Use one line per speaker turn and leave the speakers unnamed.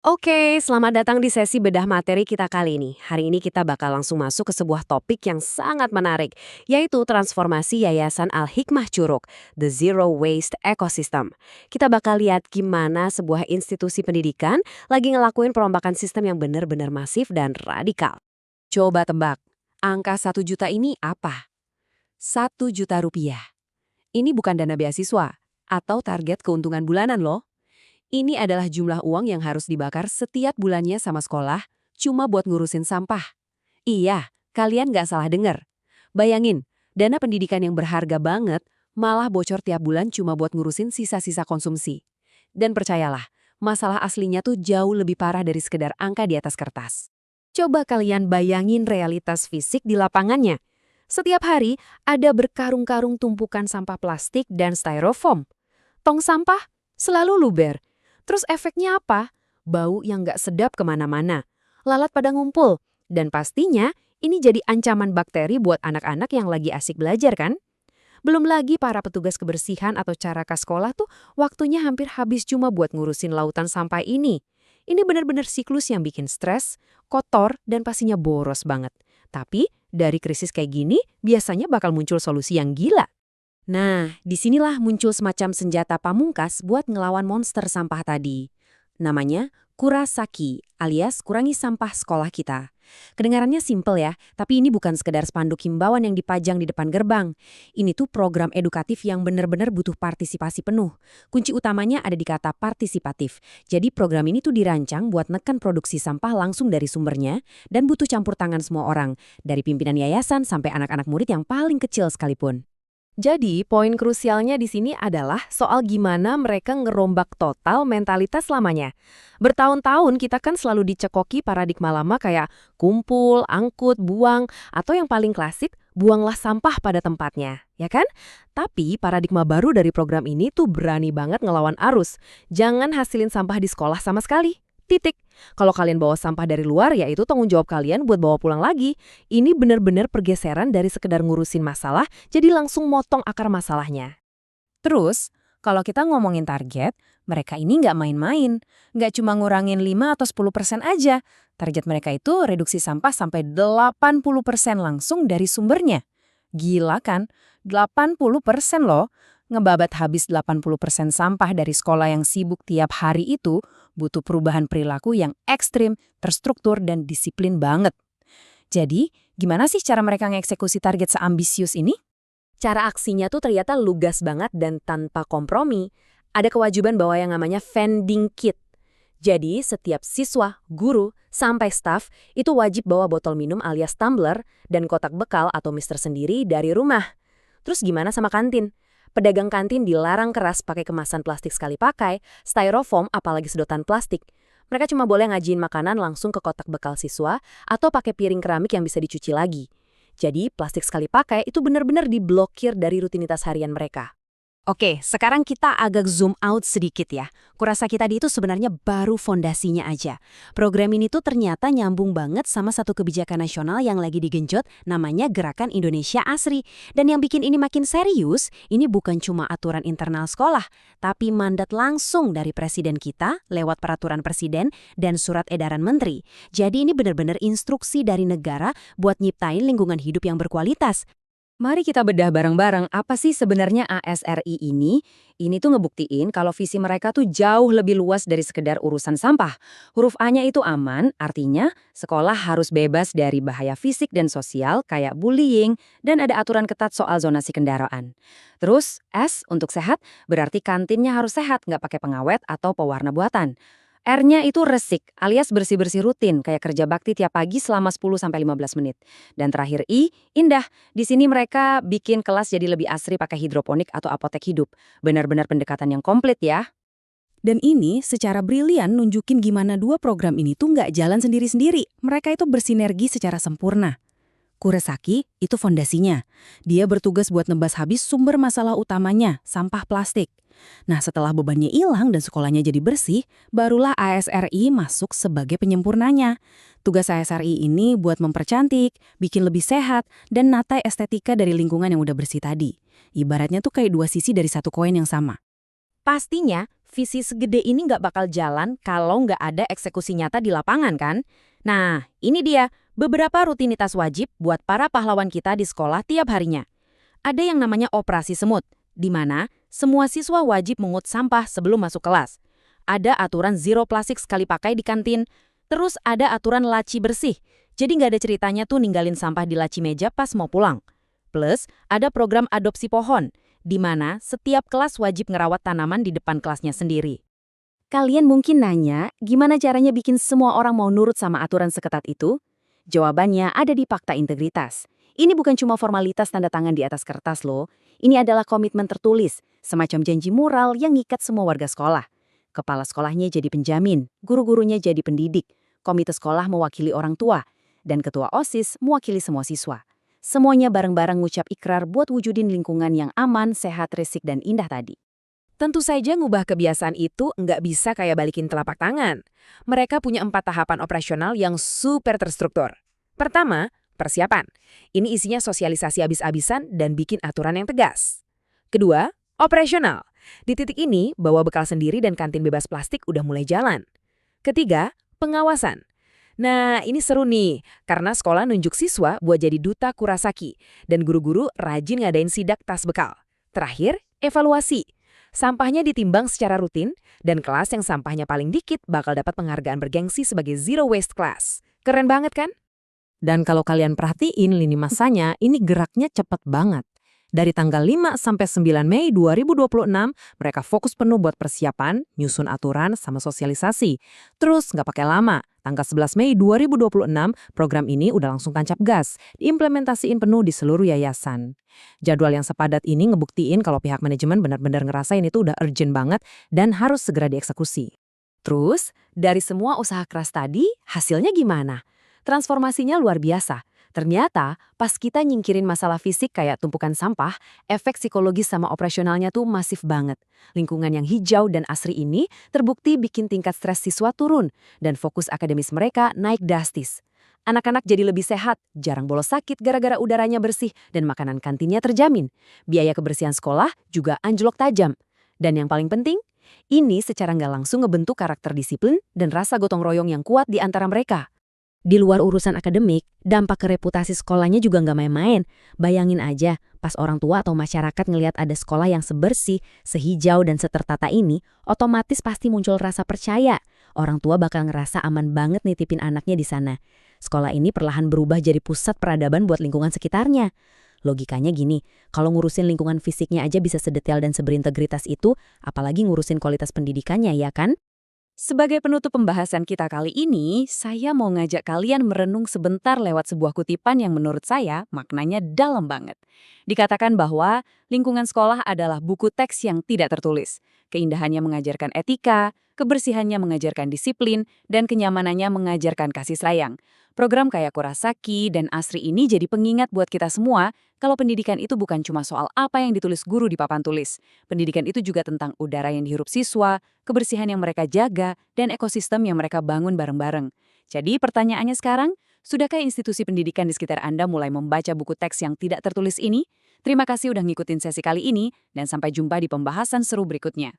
Oke, selamat datang di sesi bedah materi kita kali ini. Hari ini kita bakal langsung masuk ke sebuah topik yang sangat menarik, yaitu transformasi Yayasan Al-Hikmah Curug, The Zero Waste Ecosystem. Kita bakal lihat gimana sebuah institusi pendidikan lagi ngelakuin perombakan sistem yang benar-benar masif dan radikal.
Coba tebak, angka 1 juta ini apa? 1 juta rupiah. Ini bukan dana beasiswa atau target keuntungan bulanan loh. Ini adalah jumlah uang yang harus dibakar setiap bulannya sama sekolah cuma buat ngurusin sampah. Iya, kalian nggak salah dengar. Bayangin, dana pendidikan yang berharga banget malah bocor tiap bulan cuma buat ngurusin sisa-sisa konsumsi. Dan percayalah, masalah aslinya tuh jauh lebih parah dari sekedar angka di atas kertas.
Coba kalian bayangin realitas fisik di lapangannya. Setiap hari ada berkarung-karung tumpukan sampah plastik dan styrofoam. Tong sampah selalu luber. Terus efeknya apa? Bau yang nggak sedap kemana-mana. Lalat pada ngumpul. Dan pastinya ini jadi ancaman bakteri buat anak-anak yang lagi asik belajar kan? Belum lagi para petugas kebersihan atau caraka sekolah tuh waktunya hampir habis cuma buat ngurusin lautan sampah ini. Ini benar-benar siklus yang bikin stres, kotor, dan pastinya boros banget. Tapi dari krisis kayak gini biasanya bakal muncul solusi yang gila. Nah, disinilah muncul semacam senjata pamungkas buat ngelawan monster sampah tadi. Namanya Kurasaki, alias kurangi sampah sekolah kita. Kedengarannya simpel ya, tapi ini bukan sekedar spanduk himbauan yang dipajang di depan gerbang. Ini tuh program edukatif yang benar-benar butuh partisipasi penuh. Kunci utamanya ada di kata partisipatif. Jadi program ini tuh dirancang buat neken produksi sampah langsung dari sumbernya dan butuh campur tangan semua orang, dari pimpinan yayasan sampai anak-anak murid yang paling kecil sekalipun. Jadi, poin krusialnya di sini adalah soal gimana mereka ngerombak total mentalitas lamanya. Bertahun-tahun kita kan selalu dicekoki paradigma lama kayak kumpul, angkut, buang, atau yang paling klasik, buanglah sampah pada tempatnya, ya kan? Tapi paradigma baru dari program ini tuh berani banget ngelawan arus. Jangan hasilin sampah di sekolah sama sekali. Titik. Kalau kalian bawa sampah dari luar, ya itu tanggung jawab kalian buat bawa pulang lagi. Ini benar-benar pergeseran dari sekedar ngurusin masalah, jadi langsung motong akar masalahnya.
Terus, kalau kita ngomongin target, mereka ini nggak main-main. Nggak cuma ngurangin 5 atau 10% aja. Target mereka itu reduksi sampah sampai 80% langsung dari sumbernya. Gila kan? 80% loh. Ngebabat habis 80% sampah dari sekolah yang sibuk tiap hari itu butuh perubahan perilaku yang ekstrim, terstruktur, dan disiplin banget. Jadi, gimana sih cara mereka ngeksekusi target seambisius ini?
Cara aksinya tuh ternyata lugas banget dan tanpa kompromi. Ada kewajiban bawa yang namanya vending kit. Jadi, setiap siswa, guru, sampai staf itu wajib bawa botol minum alias tumbler dan kotak bekal atau mister sendiri dari rumah. Terus gimana sama kantin? Pedagang kantin dilarang keras pakai kemasan plastik sekali pakai, styrofoam apalagi sedotan plastik. Mereka cuma boleh ngajiin makanan langsung ke kotak bekal siswa atau pakai piring keramik yang bisa dicuci lagi. Jadi plastik sekali pakai itu benar-benar diblokir dari rutinitas harian mereka. Oke, sekarang kita agak zoom out sedikit ya. Kurasaki tadi itu sebenarnya baru fondasinya aja. Program ini tuh ternyata nyambung banget sama satu kebijakan nasional yang lagi digenjot, namanya Gerakan Indonesia Asri. Dan yang bikin ini makin serius, ini bukan cuma aturan internal sekolah, tapi mandat langsung dari presiden kita lewat peraturan presiden dan surat edaran menteri. Jadi ini benar-benar instruksi dari negara buat nyiptain lingkungan hidup yang berkualitas.
Mari kita bedah bareng-bareng apa sih sebenarnya ASRI ini? Ini tuh ngebuktiin kalau visi mereka tuh jauh lebih luas dari sekedar urusan sampah. Huruf A-nya itu aman, artinya sekolah harus bebas dari bahaya fisik dan sosial kayak bullying dan ada aturan ketat soal zonasi kendaraan. Terus S untuk sehat, berarti kantinnya harus sehat, nggak pakai pengawet atau pewarna buatan. R-nya itu resik, alias bersih-bersih rutin, kayak kerja bakti tiap pagi selama 10-15 menit. Dan terakhir I, indah. Di sini mereka bikin kelas jadi lebih asri pakai hidroponik atau apotek hidup. Benar-benar pendekatan yang komplit ya.
Dan ini secara brilian nunjukin gimana dua program ini tuh nggak jalan sendiri-sendiri. Mereka itu bersinergi secara sempurna. Kurasaki itu fondasinya. Dia bertugas buat nebas habis sumber masalah utamanya, sampah plastik. Nah, setelah bebannya hilang dan sekolahnya jadi bersih, barulah ASRI masuk sebagai penyempurnanya. Tugas ASRI ini buat mempercantik, bikin lebih sehat, dan natai estetika dari lingkungan yang udah bersih tadi. Ibaratnya tuh kayak dua sisi dari satu koin yang sama. Pastinya, visi segede ini nggak bakal jalan kalau nggak ada eksekusi nyata di lapangan kan? Nah, ini dia beberapa rutinitas wajib buat para pahlawan kita di sekolah tiap harinya. Ada yang namanya operasi semut, di mana semua siswa wajib mengut sampah sebelum masuk kelas. Ada aturan zero plastik sekali pakai di kantin, terus ada aturan laci bersih. Jadi nggak ada ceritanya tuh ninggalin sampah di laci meja pas mau pulang. Plus, ada program adopsi pohon, di mana setiap kelas wajib ngerawat tanaman di depan kelasnya sendiri.
Kalian mungkin nanya, gimana caranya bikin semua orang mau nurut sama aturan seketat itu? Jawabannya ada di Fakta Integritas. Ini bukan cuma formalitas tanda tangan di atas kertas loh. Ini adalah komitmen tertulis, semacam janji moral yang ngikat semua warga sekolah. Kepala sekolahnya jadi penjamin, guru-gurunya jadi pendidik, komite sekolah mewakili orang tua, dan ketua OSIS mewakili semua siswa. Semuanya bareng-bareng ngucap ikrar buat wujudin lingkungan yang aman, sehat, resik, dan indah tadi.
Tentu saja ngubah kebiasaan itu nggak bisa kayak balikin telapak tangan. Mereka punya 4 tahapan operasional yang super terstruktur. Pertama, persiapan. Ini isinya sosialisasi abis-abisan dan bikin aturan yang tegas. Kedua, operasional. Di titik ini, bawa bekal sendiri dan kantin bebas plastik udah mulai jalan. Ketiga, pengawasan. Nah, ini seru nih, karena sekolah nunjuk siswa buat jadi duta Kurasaki, dan guru-guru rajin ngadain sidak tas bekal. Terakhir, evaluasi. Sampahnya ditimbang secara rutin, dan kelas yang sampahnya paling dikit bakal dapat penghargaan bergengsi sebagai Zero Waste Class. Keren banget kan?
Dan kalau kalian perhatiin lini masanya, ini geraknya cepet banget. Dari tanggal 5 sampai 9 Mei 2026, mereka fokus penuh buat persiapan, nyusun aturan, sama sosialisasi. Terus nggak pakai lama, tanggal 11 Mei 2026, program ini udah langsung tancap gas, diimplementasiin penuh di seluruh yayasan. Jadwal yang sepadat ini ngebuktiin kalau pihak manajemen benar-benar ngerasain itu udah urgent banget dan harus segera dieksekusi.
Terus, dari semua usaha keras tadi, hasilnya gimana? Transformasinya luar biasa. Ternyata, pas kita nyingkirin masalah fisik kayak tumpukan sampah, efek psikologis sama operasionalnya tuh masif banget. Lingkungan yang hijau dan asri ini terbukti bikin tingkat stres siswa turun, dan fokus akademis mereka naik drastis. Anak-anak jadi lebih sehat, jarang bolos sakit gara-gara udaranya bersih, dan makanan kantinnya terjamin. Biaya kebersihan sekolah juga anjlok tajam. Dan yang paling penting, ini secara nggak langsung ngebentuk karakter disiplin dan rasa gotong royong yang kuat di antara mereka.
Di luar urusan akademik, dampak ke reputasi sekolahnya juga nggak main-main. Bayangin aja, pas orang tua atau masyarakat ngelihat ada sekolah yang sebersih, sehijau, dan setertata ini, otomatis pasti muncul rasa percaya. Orang tua bakal ngerasa aman banget nitipin anaknya di sana. Sekolah ini perlahan berubah jadi pusat peradaban buat lingkungan sekitarnya. Logikanya gini, kalau ngurusin lingkungan fisiknya aja bisa sedetail dan seberintegritas itu, apalagi ngurusin kualitas pendidikannya, ya kan?
Sebagai penutup pembahasan kita kali ini, saya mau ngajak kalian merenung sebentar lewat sebuah kutipan yang menurut saya maknanya dalam banget. Dikatakan bahwa lingkungan sekolah adalah buku teks yang tidak tertulis. Keindahannya mengajarkan etika, kebersihannya mengajarkan disiplin, dan kenyamanannya mengajarkan kasih sayang. Program kayak Kurasaki dan Asri ini jadi pengingat buat kita semua kalau pendidikan itu bukan cuma soal apa yang ditulis guru di papan tulis. Pendidikan itu juga tentang udara yang dihirup siswa, kebersihan yang mereka jaga, dan ekosistem yang mereka bangun bareng-bareng. Jadi pertanyaannya sekarang, sudahkah institusi pendidikan di sekitar Anda mulai membaca buku teks yang tidak tertulis ini? Terima kasih udah ngikutin sesi kali ini, dan sampai jumpa di pembahasan seru berikutnya.